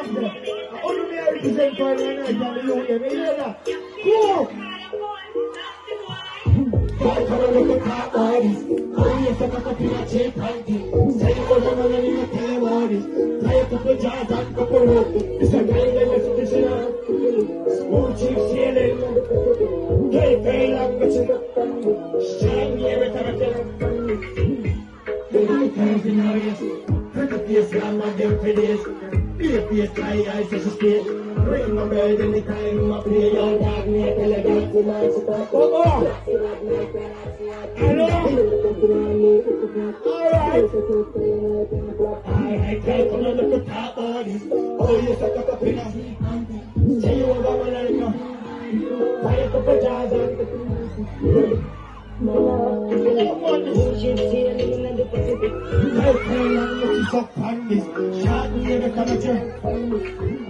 Only me represent for the night and the youth, you hear that? Go! Don't come and look at top bodies. Oh, yes, I got up in a cheap panty. Say you want to know you tell bodies. Tie a couple jars and couple rope. It's a guy that is traditional. Smooth cheap sailing. Play pay like a chick. Shine me every time I tell them. They like everything now, yes. Pretty face, I'm not them for this. Be a face, try eyes, so she stay. Bring my bird anytime I play your dog, me tell a dog to my support. Oh! Hello? Alright! Alright, girl, come on, look at top bodies. Oh, yes, I got a pinna. Say you want to learn now. Buy a couple jars and... I want this shit sailing in the Pacific. I feel like it's up on this. Shot me in the culture.